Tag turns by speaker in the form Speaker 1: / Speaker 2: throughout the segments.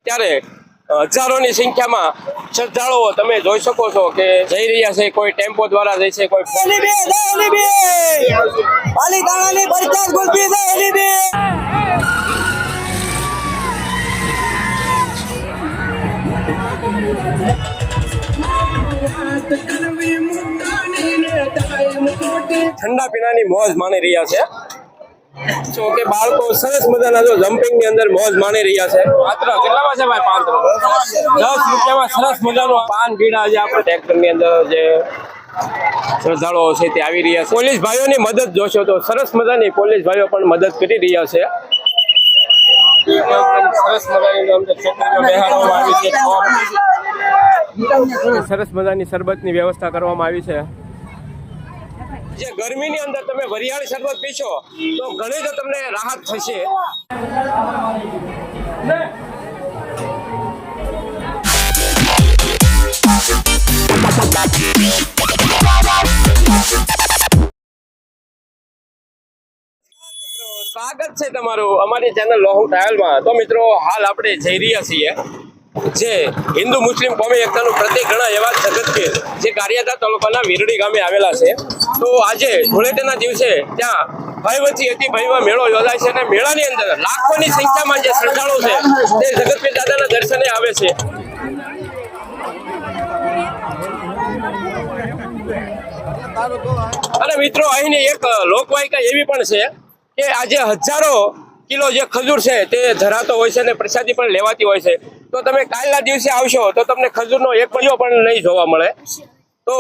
Speaker 1: ત્યારે હજારોની સંખ્યામાં શ્રદ્ધાળુઓ તમે જોઈ શકો છો કે જઈ રહ્યા છે। કોઈ ટેમ્પો દ્વારા જાય છે, કોઈ ઠંડા પીણાની મોજ માણી રહ્યા છે। જો કે બાળકો સરસ મજાના જો જમ્પિંગ ની અંદર મોજ માણી રહ્યા છે। માત્ર કેટલામાં છે ભાઈ? 10 રૂપિયામાં સરસ મજાનું પાન પીણા જે આપણે ટ્રેક્ટર ની અંદર જે શ્રદ્ધાળુઓ છે તે આવી રહ્યા છે। પોલીસ ભાઈઓની મદદ જોશો તો સરસ મજાની પોલીસ ભાઈઓ પણ મદદ કરી રહ્યા છે। સરસ મજાની અંદર બેહાડવામાં આવી છે। સરસ મજાની શરબતની વ્યવસ્થા કરવામાં આવી છે। જે ગરમીની અંદર તમે વરિયાળી શરબત પીશો તો ઘણી તો તમને રાહત થશે। સ્વાગત છે તમારું અમારી ચેનલ લોહુ ટ્રાવેલમાં। તો મિત્રો હાલ આપણે જઈ રહ્યા છીએ જે હિન્દુ મુસ્લિમ કોમી એકતાનું પ્રતિક ગણા એવા જગતપીર જે ગારિયાધાર તાલુકાના વીરડી ગામે આવેલા છે। તો આજે ધૂળેટીના દિવસે ત્યાં ભયવતી અતિ ભવ્ય મેળો યોજાય છે અને મેળાની અંદર લાખોની સંખ્યામાં જે શ્રદ્ધાળુ છે તે જગતપીર દાદાના દર્શને આવે છે। અને મિત્રો અહીંની એક લોકવાયકા એવી પણ છે કે આજે હજારો કિલો જે ખજૂર છે તે ધરાતો હોય છે અને પ્રસાદી પણ લેવાતી હોય છે। તો તમે કાલના દિવસે આવશો તો તમને ખજૂરનો એક પૈયો પણ નહીં જોવા મળે। તો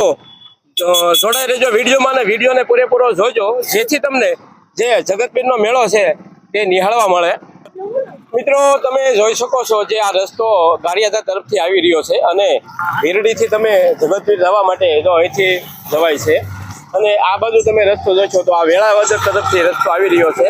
Speaker 1: જોડાઈ રહેજો વિડીયોમાં અને વિડીયોને પૂરેપૂરો જોજો જેથી તમને જે જગતપીરનો મેળો છે તે નિહાળવા મળે। મિત્રો તમે જોઈ શકો છો જે આ રસ્તો ગારિયાધાર તરફથી આવી રહ્યો છે અને વીરડીથી તમે જગતપીર જવા માટે જો અહીંથી જવાય છે અને આ બાજુ તમે રસ્તો જોશો તો આ વેળાવદર તરફથી રસ્તો આવી રહ્યો છે।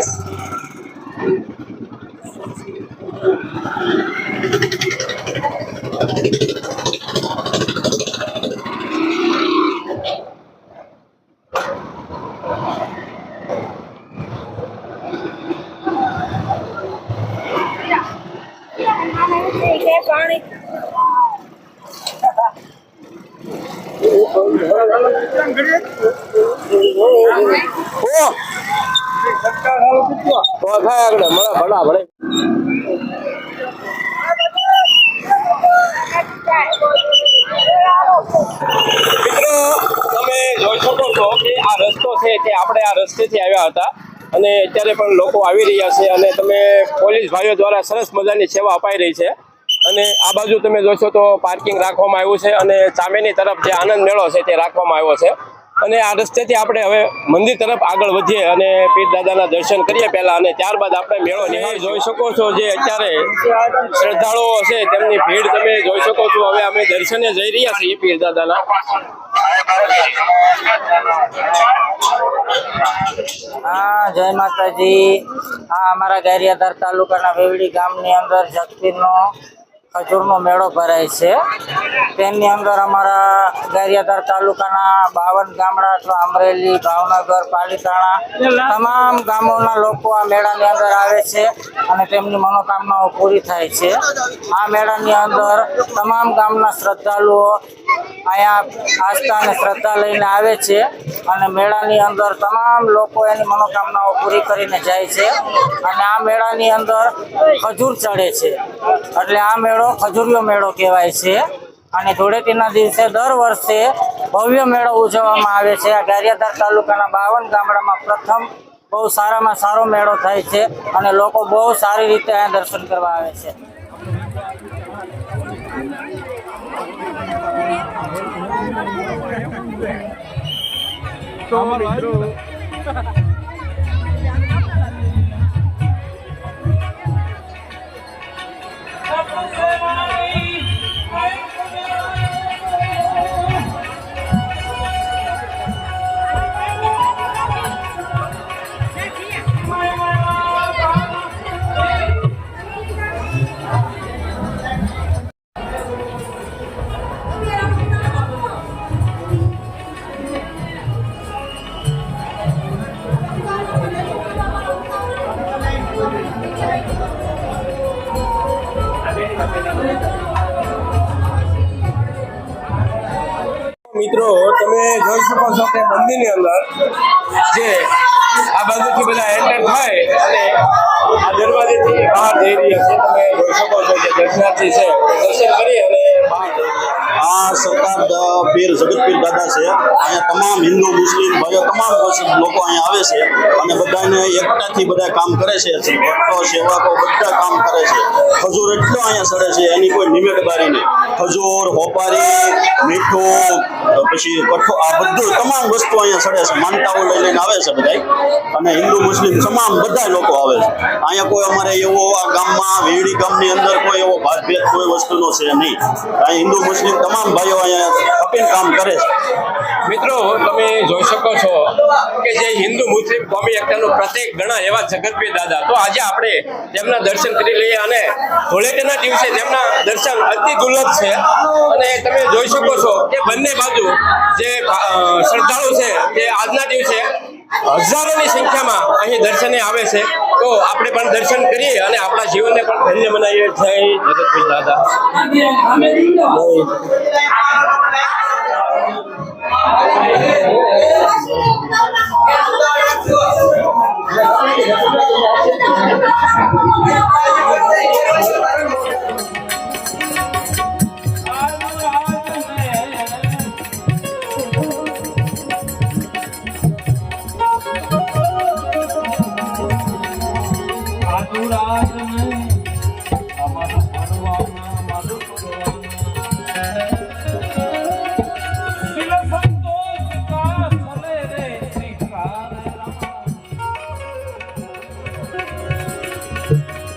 Speaker 1: તમે જોઈ શકો છો કે આ રસ્તો છે તે આપણે આ રસ્તેથી આવ્યા હતા અને અત્યારે પણ લોકો આવી રહ્યા છે અને તમે પોલીસ ભાઈઓ દ્વારા સરસ મજાની સેવા અપાઈ રહી છે। અને આ બાજુ તમે જોશો તો પાર્કિંગ રાખવામાં આવ્યું છે અને સામેની તરફ જે આનંદ મેળો છે તે રાખવામાં આવ્યો છે। અને આ રસ્તેથી આપણે હવે મંદિર તરફ આગળ વધીએ અને પીર દાદાના દર્શન કરીએ પહેલા અને ત્યારબાદ આપણે મેળો નિહાળ જોઈ શકો છો જે અત્યારે શ્રદ્ધાળુઓ છે તેમની ભીડ તમે જોઈ શકો છો। હવે અમે દર્શને જઈ રહ્યા છીએ પીર દાદાના।
Speaker 2: હા, જય માતાજી। આ અમારા ગારિયાધાર તાલુકાના વેવડી ગામની અંદર જગતપીરનો ખજૂરનો મેળો ભરાય છે। તેની અંદર અમારા ગારિયાધાર તાલુકાના 52 ગામડા અથવા અમરેલી, ભાવનગર, પાલીતાણા તમામ ગામોના લોકો આ મેળાની અંદર આવે છે અને તેમની મનોકામનાઓ પૂરી થાય છે। આ મેળાની અંદર તમામ ગામના શ્રદ્ધાળુઓ અહીંયા આસ્થા અને શ્રદ્ધા લઈને આવે છે અને મેળાની અંદર તમામ લોકો એની મનોકામનાઓ પૂરી કરીને જાય છે અને આ મેળાની અંદર ખજૂર ચડે છે એટલે આ મેળો ખજૂરિયો મેળો કહેવાય છે। અને ધૂળેટીના દિવસે દર વર્ષે ભવ્ય મેળો ઉજવવામાં આવે છે। આ ગારિયાધાર તાલુકાના 52 ગામડામાં પ્રથમ બહુ સારામાં સારો મેળો થાય છે અને લોકો બહુ સારી રીતે અહીંયા દર્શન કરવા આવે છે।
Speaker 1: મિત્રો તમે જોઈ શકો છો કે મંદિરની અંદર જે આ બાજુથી બધા એન્ટર થાય અને આ દરવાજેથી બહાર જઈ રહ્યા છે. તમે જોઈ શકો છો કે દર્શનાર્થી છે તે દર્શન કરી અને બહાર જઈ રહ્યા છે.
Speaker 3: આ સરકાર પીર જગતપીર દાદા છે. અહીંયા તમામ હિન્દુ મુસ્લિમ ભાઈઓ તમામ લોકો અહીંયા આવે છે અને બધાને એકતાથી બધા કામ કરે છે. ભક્તો સેવકો બધા કામ કરે છે. ખજૂર એટલો અહીંયા સડે છે એની કોઈ નિમેટબારી નહીં. ખજૂર હોપારી મીઠું પછી કઠો આ બધું તમામ વસ્તુ અહીંયા સડે છે. માનતાઓ લઈને આવે છે બધા અને હિન્દુ મુસ્લિમ તમામ બધા લોકો આવે છે. અહીંયા કોઈ અમારે એવો આ ગામમાં વેડી ગામની અંદર કોઈ એવો ભાતભેદ કોઈ વસ્તુનો છે નહીં. અહીંયા હિન્દુ મુસ્લિમ તમામ ભાઈઓ અહીંયા ખપીને કામ કરે છે.
Speaker 1: મિત્રો તમે જોઈ શકો છો કે જે હિન્દુ મુસ્લિમ કોમી એકતાનું પ્રતીક ગણા એવા જગતપીર દાદા, તો આજે આપણે તેમના દર્શન કરી લઈએ અને ધૂળેટીના દિવસે તેમના દર્શન અતિ દુર્લભ છે. અને તમે જોઈ શકો છો કે બંને બાજુ જે શ્રદ્ધાળુ છે તે આજના દિવસે હજારોની સંખ્યામાં અહીં દર્શને આવે છે. તો આપણે પણ દર્શન કરીએ અને આપણા જીવનને પણ ધન્ય બનાવીએ. જય જગતપીર દાદા.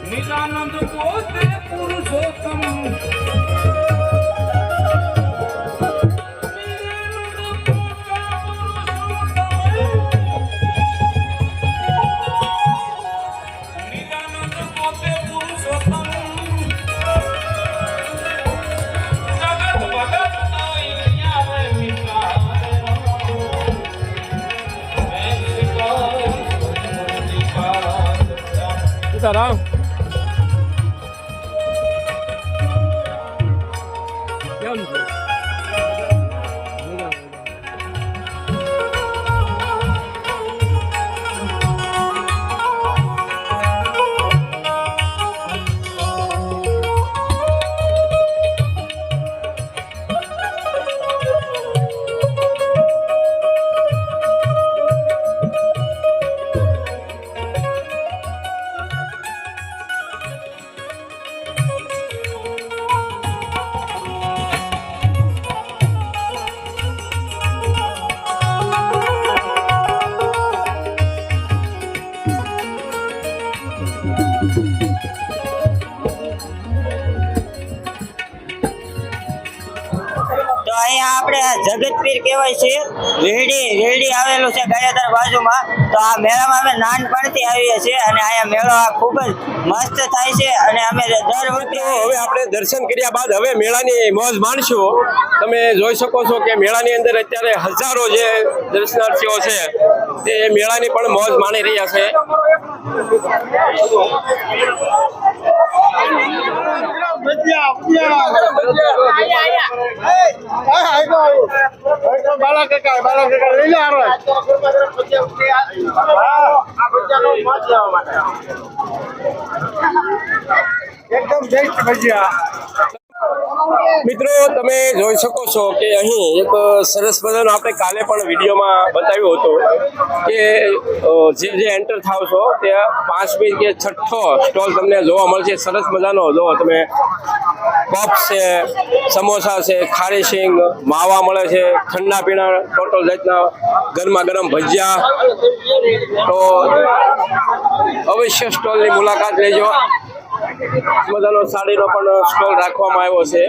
Speaker 4: નિજાનંદ પોતે પુરુષોત્તમ નિજાનંદ પોતે પુરુષોત્તમ જગત ભગત આવે વિચાર સીતારામ. કેમ છે?
Speaker 2: તો અહીંયા આપણે આ જગતપીર કહેવાય છે. વેરડી આવેલું છે ગારિયાધાર બાજુમાં. તો આ મેળામાં અમે નાનપણથી આવીએ છીએ અને અહીંયા મેળો આ ખૂબ જ મસ્ત થાય છે અને અમે દર વખતે
Speaker 1: હવે આપણે દર્શન કર્યા બાદ હવે મેળાની મોજ માણશું. તમે જોઈ શકો છો કે મેળાની અંદર અત્યારે હજારો જે દર્શનાર્થીઓ છે તે મેળાની પણ મોજ માણી રહ્યા છે.
Speaker 4: એકદમ બેસ્ટ ભજીયા.
Speaker 1: મિત્રો તમે જોઈ શકો છો કે અહીં એક સરસ મજાનો આપણે કાલે પણ વિડીયોમાં બતાવ્યું હતું કે જે એન્ટર થાવ છો તે 5મી કે 6ઠ્ઠો સ્ટોલ તમને જોવા મળશે. સરસ મજાનો જો તમે પફ છે, સમોસા છે, ખારી સિંગ, માવા મળે છે, ઠંડા પીણા ટોટલ જાતના ગરમા ગરમ ભજીયા. તો અવશ્ય સ્ટોલની મુલાકાત લેજો. બધાનો સાડીનો પણ સ્ટોલ રાખવામાં આવ્યો છે.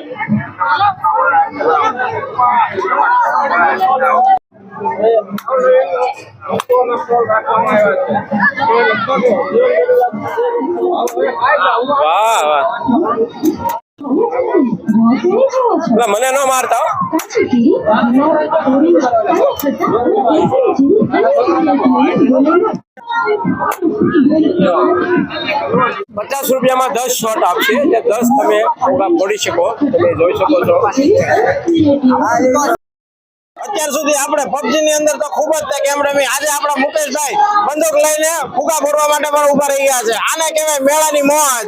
Speaker 1: વાહ વાહ, મને ન મારતા હો. ₹50 10 શોટ આપશે, જે 10 તમે ફુગા ફોડી શકો, તમે જોઈ શકો છો.
Speaker 5: અત્યાર સુધી આપણે પબજી ની અંદર તો ખૂબ જ તે ગેમ રમી. આજે આપણા મુકેશભાઈ બંદૂક લઈને ફુગા ફોડવા માટે પણ ઉભા રહી ગયા છે. આને કહેવાય મેળાની મોજ.